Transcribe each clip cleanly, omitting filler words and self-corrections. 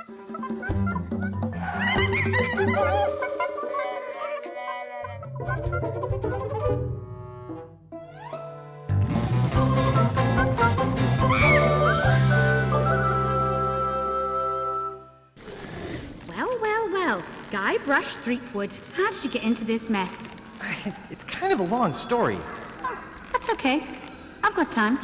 Well, Guybrush Threepwood, how did you get into this mess? It's kind of a long story. Oh, that's okay. I've got time.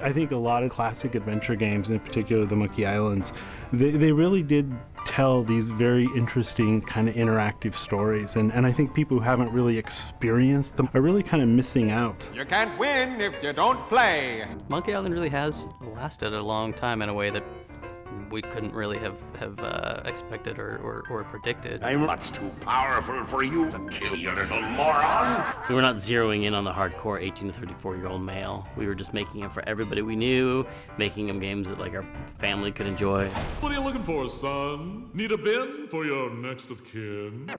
I think a lot of classic adventure games, in particular the Monkey Islands, they really did tell these very interesting kind of interactive stories. And I think people who haven't really experienced them are really kind of missing out. You can't win if you don't play. Monkey Island really has lasted a long time in a way that we couldn't really have expected or predicted. I'm much too powerful for you to kill, you little moron. We were not zeroing in on the hardcore 18 to 34-year-old male. We were just making them for everybody we knew, making them games that like our family could enjoy. What are you looking for, son? Need a bin for your next of kin?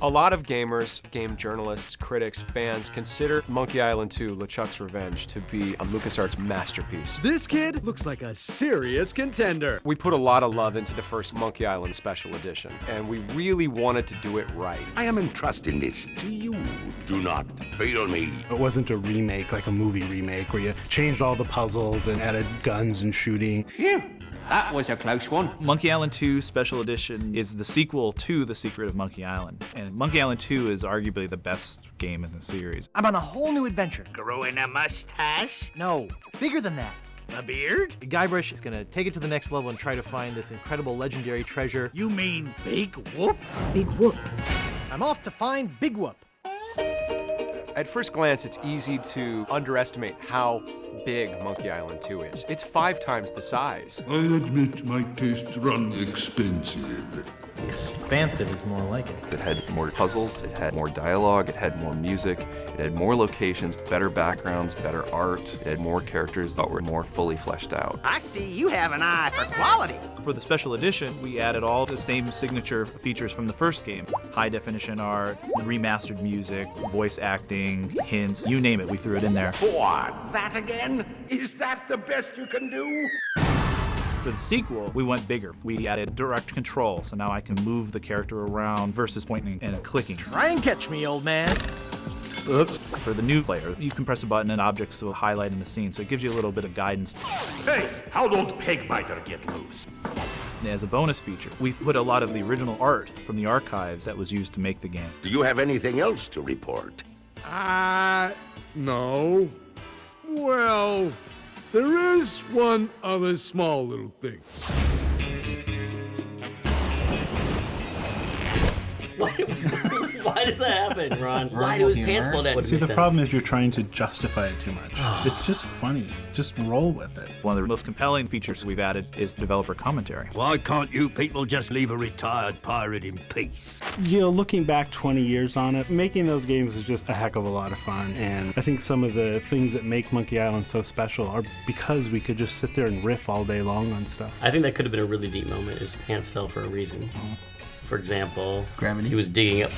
A lot of gamers, game journalists, critics, fans consider Monkey Island 2: LeChuck's Revenge to be a LucasArts masterpiece. This kid looks like a serious contender. We put a lot of love into the first Monkey Island Special Edition, and we really wanted to do it right. I am entrusting this to you. Do not fail me. It wasn't a remake, like a movie remake, where you changed all the puzzles and added guns and shooting. Phew, that was a close one. Monkey Island 2 Special Edition is the sequel to The Secret of Monkey Island. And Monkey Island 2 is arguably the best game in the series. I'm on a whole new adventure. Growing a mustache? No, bigger than that. A beard? Guybrush is gonna take it to the next level and try to find this incredible legendary treasure. You mean Big Whoop? Big Whoop. I'm off to find Big Whoop. At first glance, it's easy to underestimate how big Monkey Island 2 is. It's 5 times the size. I admit my tastes run expensive. Expansive is more like it. It had more puzzles, it had more dialogue, it had more music, it had more locations, better backgrounds, better art, it had more characters that were more fully fleshed out. I see you have an eye for quality. For the Special Edition, we added all the same signature features from the first game. High definition art, remastered music, voice acting, hints, you name it, we threw it in there. What? That again? Is that the best you can do? For the sequel, we went bigger. We added direct control, so now I can move the character around versus pointing and clicking. Try and catch me, old man. Oops. For the new player, you can press a button and objects will highlight in the scene, so it gives you a little bit of guidance. Hey, how'd old Pegbiter get loose? And as a bonus feature, we put a lot of the original art from the archives that was used to make the game. Do you have anything else to report? No. Well, there is one other small little thing. Why does that happen, Ron? Why do his pants fall down? See, the problem is you're trying to justify it too much. It's just funny. Just roll with it. One of the most compelling features we've added is developer commentary. Why can't you people just leave a retired pirate in peace? You know, looking back 20 years on it, making those games is just a heck of a lot of fun. And I think some of the things that make Monkey Island so special are because we could just sit there and riff all day long on stuff. I think that could have been a really deep moment. His pants fell for a reason. For example, Gravity. He was digging up.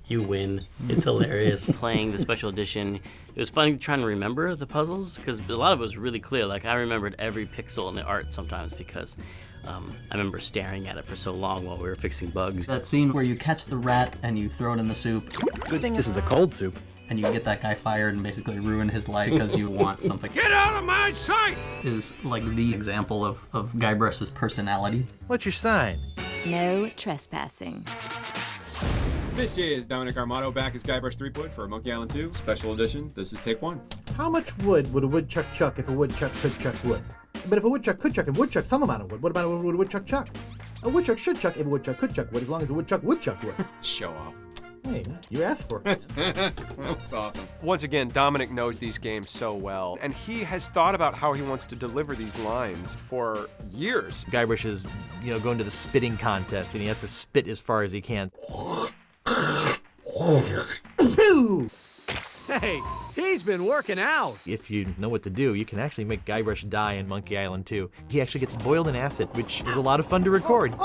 You win. It's hilarious. Playing the Special Edition, it was funny trying to remember the puzzles because a lot of it was really clear. Like I remembered every pixel in the art sometimes because I remember staring at it for so long while we were fixing bugs. That scene where you catch the rat and you throw it in the soup. Good thing this is a cold soup. And you get that guy fired and basically ruin his life because you want something. Get out of my sight! Is like the example of Guybrush's personality. What's your sign? No trespassing. This is Dominic Armato back as Guybrush Threepwood for Monkey Island 2 Special Edition. This is take 1. How much wood would a woodchuck chuck if a woodchuck could chuck wood? But if a woodchuck could chuck, if a woodchuck some amount of wood, what about would a woodchuck chuck? A woodchuck should chuck if a woodchuck could chuck wood, as long as a woodchuck would chuck wood. Show off. Hey, you asked for it. That's awesome. Once again, Dominic knows these games so well, and he has thought about how he wants to deliver these lines for years. Guybrush is, going to the spitting contest, and he has to spit as far as he can. Hey, he's been working out. If you know what to do, you can actually make Guybrush die in Monkey Island 2. He actually gets boiled in acid, which is a lot of fun to record.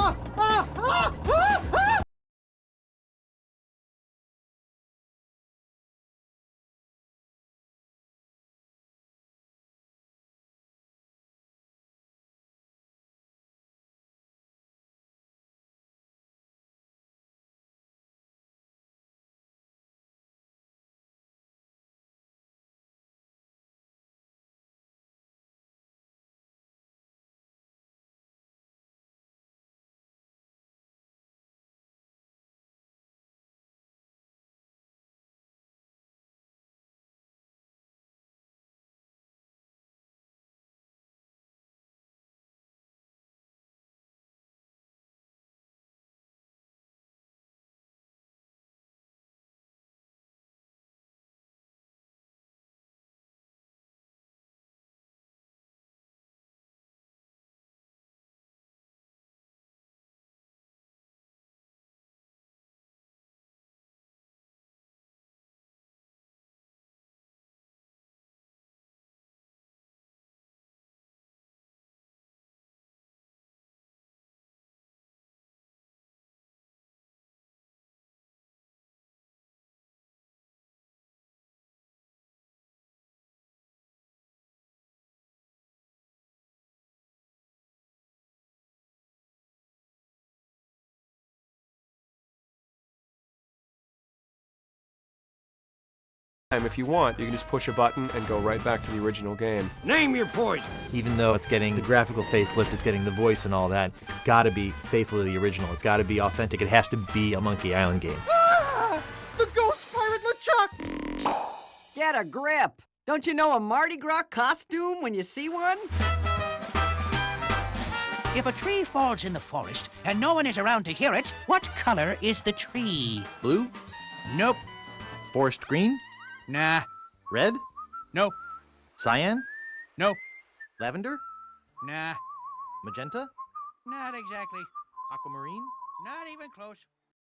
If you want, you can just push a button and go right back to the original game. Name your poison. Even though it's getting the graphical facelift, it's getting the voice and all that, it's got to be faithful to the original. It's got to be authentic. It has to be a Monkey Island game. Ah! The ghost pirate LeChuck! Get a grip! Don't you know a Mardi Gras costume when you see one? If a tree falls in the forest and no one is around to hear it, what color is the tree? Blue? Nope. Forest green? Nah. Red? Nope. Cyan? Nope. Lavender? Nah. Magenta? Not exactly. Aquamarine? Not even close.